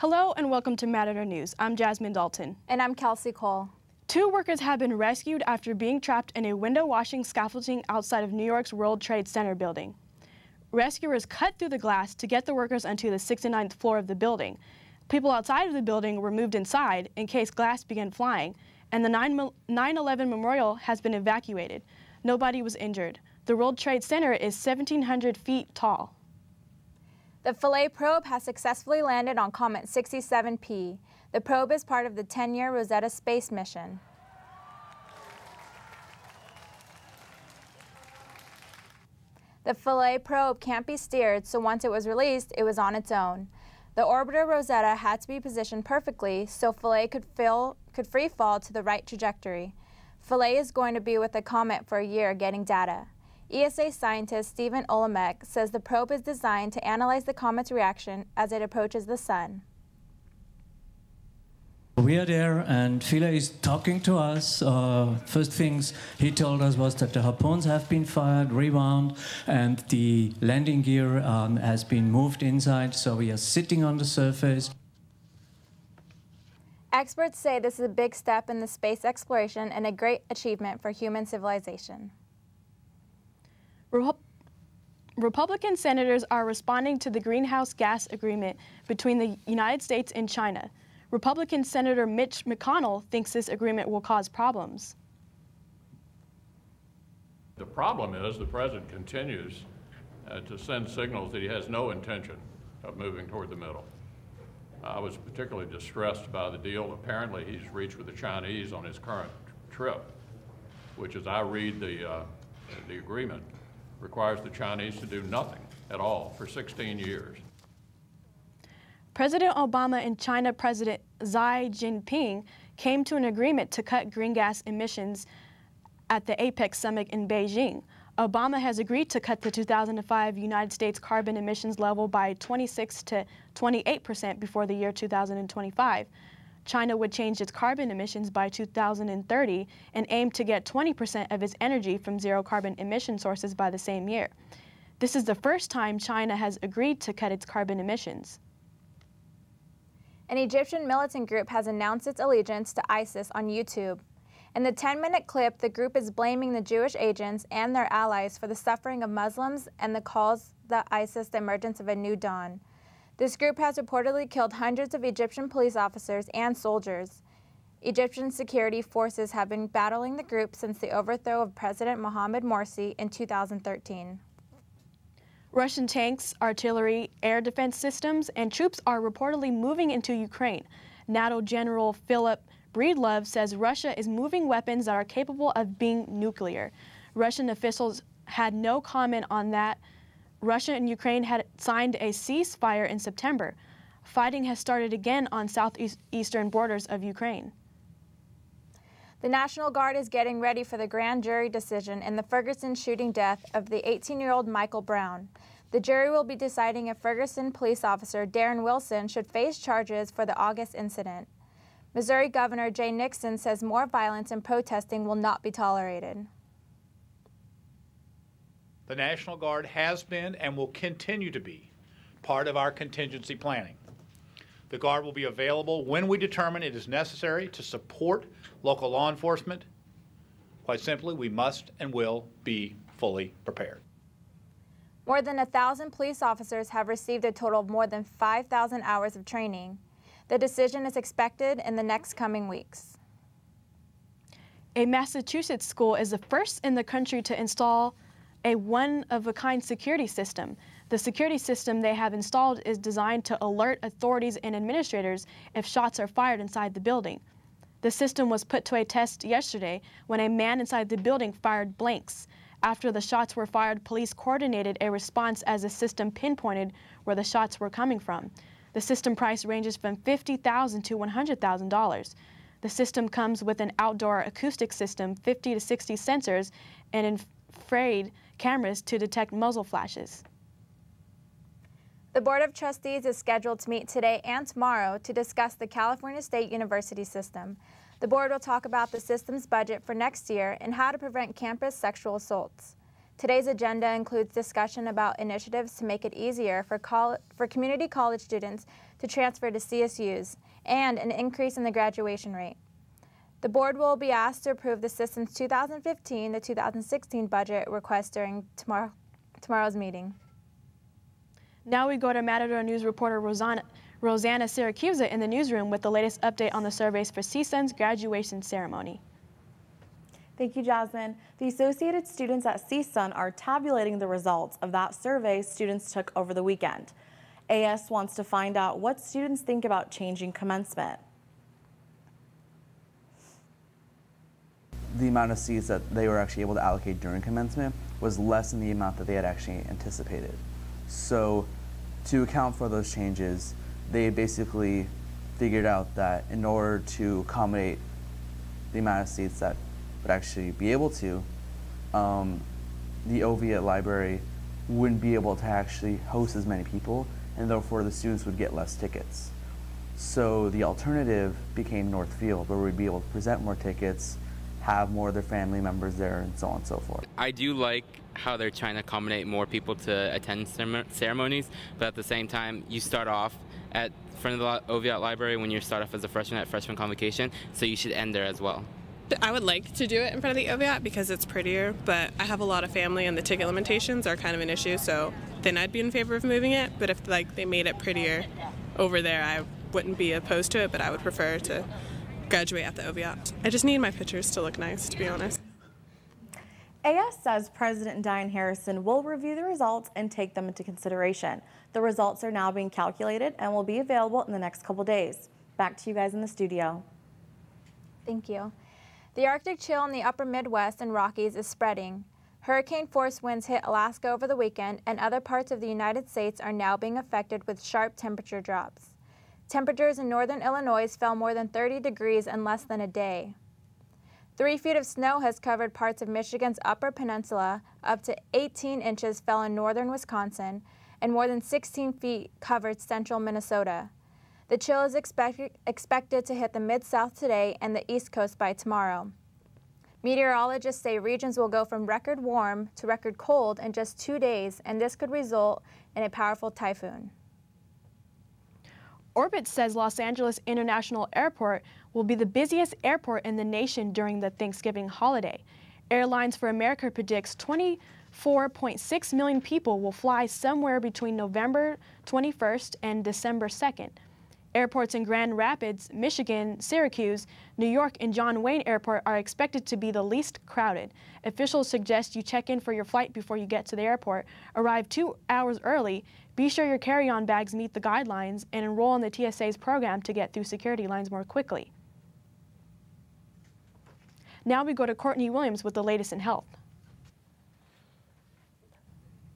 Hello and welcome to Matador News. I'm Jasmine Dalton. And I'm Calsey Cole. 2 workers have been rescued after being trapped in a window washing scaffolding outside of New York's World Trade Center building. Rescuers cut through the glass to get the workers onto the 69th floor of the building. People outside of the building were moved inside in case glass began flying, and the 9/11 memorial has been evacuated. Nobody was injured. The World Trade Center is 1,700 feet tall. The Philae probe has successfully landed on Comet 67P. The probe is part of the 10-year Rosetta space mission. The Philae probe can't be steered, so once it was released, it was on its own. The orbiter Rosetta had to be positioned perfectly so Philae could free fall to the right trajectory. Philae is going to be with the comet for a year getting data. ESA scientist Stephen Olamek says the probe is designed to analyze the comet's reaction as it approaches the sun. We are there and Philae is talking to us. First things he told us was that the harpoons have been fired, rewound, and the landing gear has been moved inside, so we are sitting on the surface. Experts say this is a big step in the space exploration and a great achievement for human civilization. Republican senators are responding to the greenhouse gas agreement between the United States and China. Republican Senator Mitch McConnell thinks this agreement will cause problems. The problem is the president continues to send signals that he has no intention of moving toward the middle. I was particularly distressed by the deal apparently he's reached with the Chinese on his current trip, which, as I read the agreement, requires the Chinese to do nothing at all for 16 years. President Obama and China President Xi Jinping came to an agreement to cut green gas emissions at the APEC summit in Beijing. Obama has agreed to cut the 2005 United States carbon emissions level by 26 to 28% before the year 2025. China would change its carbon emissions by 2030 and aim to get 20% of its energy from zero carbon emission sources by the same year. This is the first time China has agreed to cut its carbon emissions. An Egyptian militant group has announced its allegiance to ISIS on YouTube. In the 10-minute clip, the group is blaming the Jewish agents and their allies for the suffering of Muslims and calls the ISIS the emergence of a new dawn. This group has reportedly killed hundreds of Egyptian police officers and soldiers. Egyptian security forces have been battling the group since the overthrow of President Mohamed Morsi in 2013. Russian tanks, artillery, air defense systems, and troops are reportedly moving into Ukraine. NATO General Philip Breedlove says Russia is moving weapons that are capable of being nuclear. Russian officials had no comment on that. Russia and Ukraine had signed a ceasefire in September. Fighting has started again on southeastern borders of Ukraine. The National Guard is getting ready for the grand jury decision in the Ferguson shooting death of the 18-year-old Michael Brown. The jury will be deciding if Ferguson police officer Darren Wilson should face charges for the August incident. Missouri Governor Jay Nixon says more violence and protesting will not be tolerated. The National Guard has been and will continue to be part of our contingency planning. The Guard will be available when we determine it is necessary to support local law enforcement. Quite simply, we must and will be fully prepared. More than 1,000 police officers have received a total of more than 5,000 hours of training. The decision is expected in the next coming weeks. A Massachusetts school is the first in the country to install a one-of-a-kind security system. The security system they have installed is designed to alert authorities and administrators if shots are fired inside the building. The system was put to a test yesterday when a man inside the building fired blanks. After the shots were fired, police coordinated a response as the system pinpointed where the shots were coming from. The system price ranges from $50,000 to $100,000. The system comes with an outdoor acoustic system, 50 to 60 sensors, and infrared cameras to detect muzzle flashes. The Board of Trustees is scheduled to meet today and tomorrow to discuss the California State University system. The board will talk about the system's budget for next year and how to prevent campus sexual assaults. Today's agenda includes discussion about initiatives to make it easier for community college students to transfer to CSUs and an increase in the graduation rate. The board will be asked to approve the system's 2015 to 2016 budget request during tomorrow's meeting. Now we go to Matador News reporter Rosanna Siracusa in the newsroom with the latest update on the surveys for CSUN's graduation ceremony. Thank you, Jasmine. The associated students at CSUN are tabulating the results of that survey students took over the weekend. AS wants to find out what students think about changing commencement. The amount of seats that they were actually able to allocate during commencement was less than the amount that they had actually anticipated. So to account for those changes, they basically figured out that in order to accommodate the amount of seats that would actually be able to, the OV at library wouldn't be able to actually host as many people, and therefore the students would get less tickets. So the alternative became Northfield, where we'd be able to present more tickets, have more of their family members there, and so on and so forth. I do like how they're trying to accommodate more people to attend ceremonies, but at the same time, you start off at front of the OV at library when you start off as a freshman at freshman convocation, so you should end there as well. I would like to do it in front of the OVAT because it's prettier, but I have a lot of family and the ticket limitations are kind of an issue, so then I'd be in favor of moving it. But if they made it prettier over there, I wouldn't be opposed to it, but I would prefer to graduate at the OVAT. I just need my pictures to look nice, to be honest. AS says President Diane Harrison will review the results and take them into consideration. The results are now being calculated and will be available in the next couple days. Back to you guys in the studio. Thank you. The Arctic chill in the upper Midwest and Rockies is spreading. Hurricane-force winds hit Alaska over the weekend, and other parts of the United States are now being affected with sharp temperature drops. Temperatures in northern Illinois fell more than 30 degrees in less than a day. 3 feet of snow has covered parts of Michigan's Upper Peninsula, up to 18 inches fell in northern Wisconsin, and more than 16 feet covered central Minnesota. The chill is expected to hit the Mid-South today and the East Coast by tomorrow. Meteorologists say regions will go from record warm to record cold in just 2 days, and this could result in a powerful typhoon. Orbit says Los Angeles International Airport will be the busiest airport in the nation during the Thanksgiving holiday. Airlines for America predicts 24.6 million people will fly somewhere between November 21st and December 2nd. Airports in Grand Rapids, Michigan, Syracuse, New York, and John Wayne Airport are expected to be the least crowded. Officials suggest you check in for your flight before you get to the airport, arrive 2 hours early, be sure your carry-on bags meet the guidelines, and enroll in the TSA's program to get through security lines more quickly. Now we go to Kourtney Williams with the latest in health.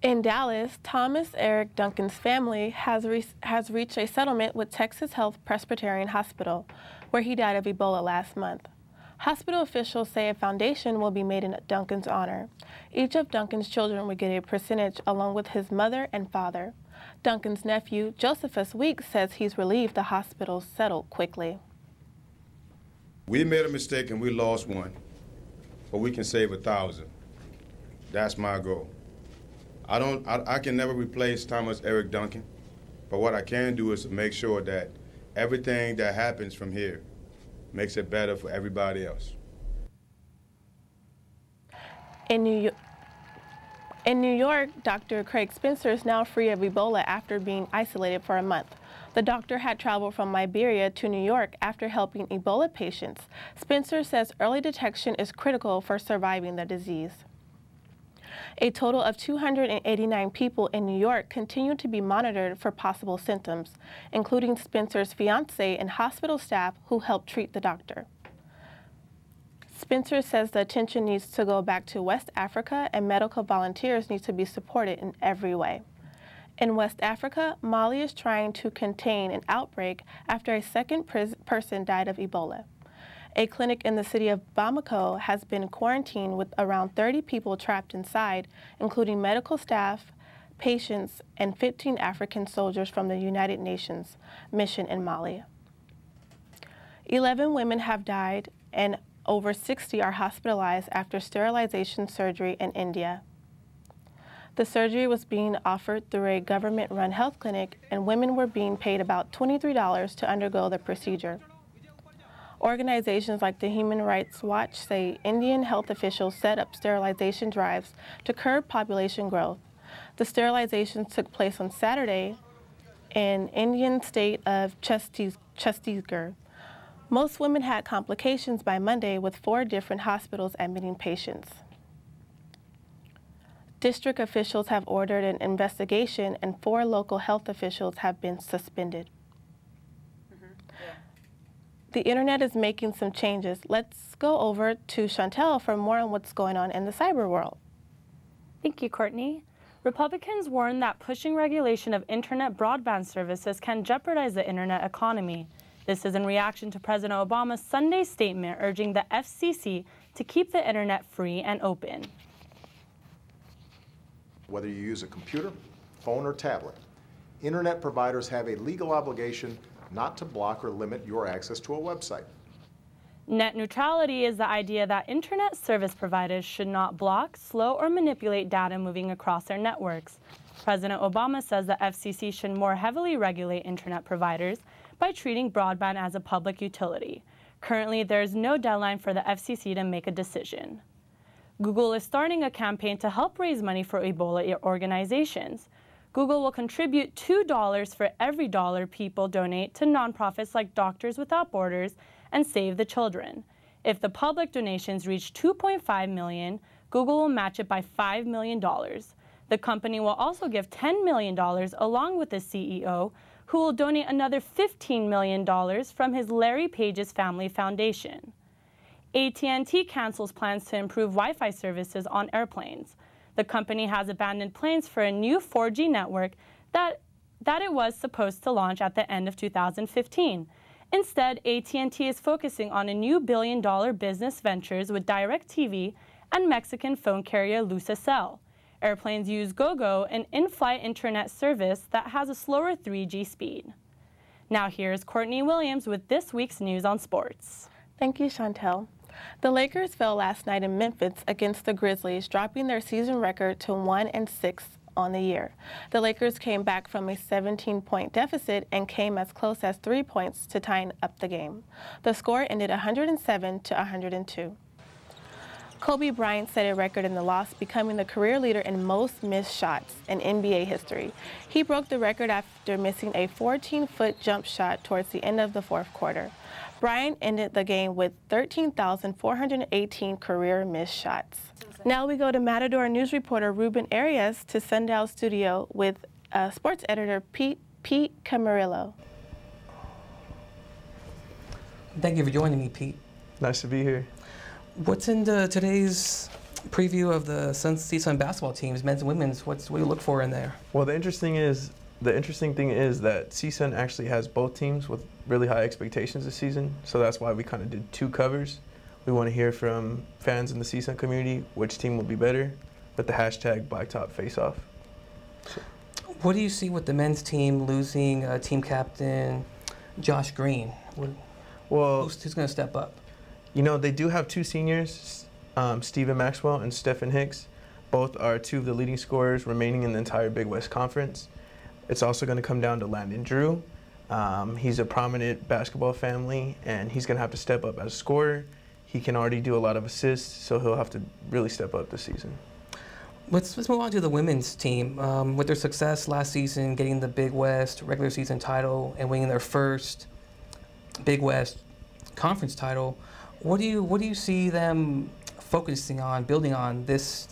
In Dallas, Thomas Eric Duncan's family has reached a settlement with Texas Health Presbyterian Hospital, where he died of Ebola last month. Hospital officials say a foundation will be made in Duncan's honor. Each of Duncan's children would get a percentage along with his mother and father. Duncan's nephew, Josephus Weeks, says he's relieved the hospital settled quickly. We made a mistake and we lost one, but we can save 1,000. That's my goal. I can never replace Thomas Eric Duncan, but what I can do is to make sure that everything that happens from here makes it better for everybody else. In New York, Dr. Craig Spencer is now free of Ebola after being isolated for a month. The doctor had traveled from Liberia to New York after helping Ebola patients. Spencer says early detection is critical for surviving the disease. A total of 289 people in New York continue to be monitored for possible symptoms, including Spencer's fiancée and hospital staff who helped treat the doctor. Spencer says the attention needs to go back to West Africa and medical volunteers need to be supported in every way. In West Africa, Mali is trying to contain an outbreak after a second person died of Ebola. A clinic in the city of Bamako has been quarantined with around 30 people trapped inside, including medical staff, patients, and 15 African soldiers from the United Nations mission in Mali. 11 women have died and over 60 are hospitalized after sterilization surgery in India. The surgery was being offered through a government-run health clinic, and women were being paid about $23 to undergo the procedure. Organizations like the Human Rights Watch say Indian health officials set up sterilization drives to curb population growth. The sterilizations took place on Saturday in Indian state of Chhattisgarh. Most women had complications by Monday, with 4 different hospitals admitting patients. District officials have ordered an investigation, and 4 local health officials have been suspended. The internet is making some changes. Let's go over to Chantal for more on what's going on in the cyber world. Thank you, Kourtney. Republicans warn that pushing regulation of internet broadband services can jeopardize the internet economy. This is in reaction to President Obama's Sunday statement urging the FCC to keep the internet free and open. Whether you use a computer, phone, or tablet, internet providers have a legal obligation not to block or limit your access to a website. Net neutrality is the idea that internet service providers should not block, slow, or manipulate data moving across their networks. President Obama says the FCC should more heavily regulate internet providers by treating broadband as a public utility. Currently, there is no deadline for the FCC to make a decision. Google is starting a campaign to help raise money for Ebola organizations. Google will contribute $2 for every dollar people donate to nonprofits like Doctors Without Borders and Save the Children. If the public donations reach $2.5 million, Google will match it by $5 million. The company will also give $10 million along with the CEO, who will donate another $15 million from his Larry Page's Family Foundation. AT&T cancels plans to improve Wi-Fi services on airplanes. The company has abandoned plans for a new 4G network that it was supposed to launch at the end of 2015. Instead, AT&T is focusing on a new billion-dollar business ventures with DirecTV and Mexican phone carrier Lucacell. Airplanes use GoGo, an in-flight internet service that has a slower 3G speed. Now here's Kourtney Williams with this week's news on sports. Thank you, Chantal. The Lakers fell last night in Memphis against the Grizzlies, dropping their season record to 1-6 on the year. The Lakers came back from a 17-point deficit and came as close as 3 points to tying up the game. The score ended 107-102. Kobe Bryant set a record in the loss, becoming the career leader in most missed shots in NBA history. He broke the record after missing a 14-foot jump shot towards the end of the fourth quarter. Bryant ended the game with 13,418 career missed shots. Now we go to Matador news reporter Ruben Arias to Sundial studio with sports editor Pete Camarillo. Thank you for joining me, Pete. Nice to be here. What's in today's preview of the CSUN basketball teams, men's and women's? What do you look for in there? Well, the interesting thing is that CSUN actually has both teams with really high expectations this season, so that's why we kind of did 2 covers. We want to hear from fans in the CSUN community which team will be better with the hashtag #BlacktopFaceoff. What do you see with the men's team losing team captain Josh Green? Well, who's going to step up? You know, they do have 2 seniors, Stephen Maxwell and Stephen Hicks. Both are 2 of the leading scorers remaining in the entire Big West Conference. It's also going to come down to Landon Drew. He's a prominent basketball family, and he's going to have to step up as a scorer. He can already do a lot of assists, so he'll have to really step up this season. Let's move on to the women's team. With their success last season, getting the Big West regular season title and winning their first Big West conference title, what do you see them focusing on, building on this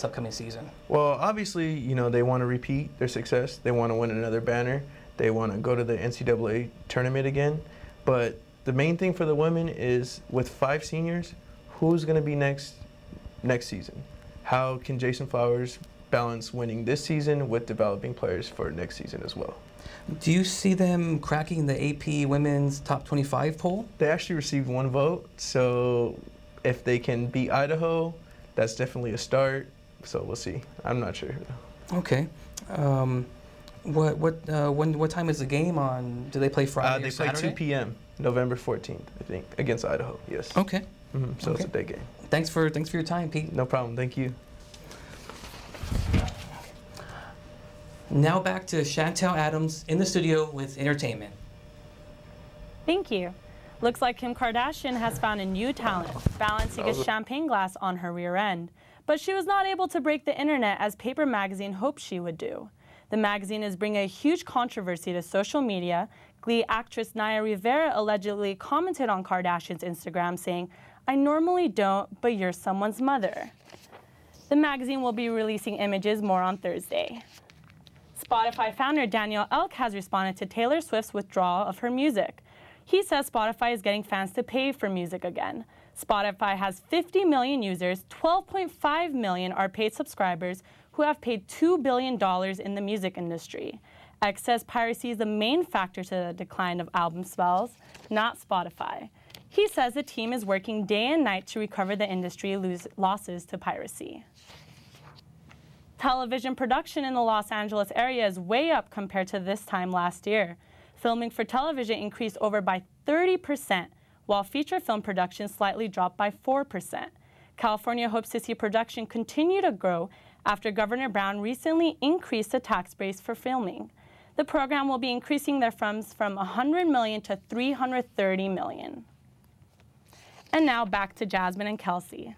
upcoming season? Well, obviously, you know, they want to repeat their success. They want to win another banner. They want to go to the NCAA tournament again. But the main thing for the women is, with 5 seniors, who's going to be next season? How can Jason Flowers balance winning this season with developing players for next season as well? Do you see them cracking the AP Women's Top 25 poll? They actually received 1 vote, so if they can beat Idaho, that's definitely a start. So we'll see. I'm not sure. Okay. What time is the game on? Do they play Friday or Saturday? They play 2 p.m. November 14th, I think, against Idaho. Yes. Okay. So okay. It's a big game. Thanks for your time, Pete. No problem. Thank you. Now back to Chantal Adams in the studio with entertainment. Thank you. Looks like Kim Kardashian has found a new talent, balancing a champagne glass on her rear end. But she was not able to break the internet as Paper Magazine hoped she would do. The magazine is bringing a huge controversy to social media. Glee actress Naya Rivera allegedly commented on Kardashian's Instagram saying, "I normally don't, but you're someone's mother." The magazine will be releasing images more on Thursday. Spotify founder Daniel Elk has responded to Taylor Swift's withdrawal of her music. He says Spotify is getting fans to pay for music again. Spotify has 50 million users, 12.5 million are paid subscribers who have paid $2 billion in the music industry. X says piracy is the main factor to the decline of album sales, not Spotify. He says the team is working day and night to recover the industry losses to piracy. Television production in the Los Angeles area is way up compared to this time last year. Filming for television increased over by 30%, while feature film production slightly dropped by 4%. California hopes to see production continue to grow after Governor Brown recently increased the tax base for filming. The program will be increasing their funds from $100 million to $330 million. And now back to Jasmine and Calsey.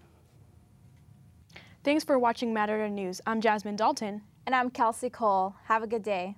Thanks for watching Matador News. I'm Jasmine Dalton. And I'm Calsey Cole. Have a good day.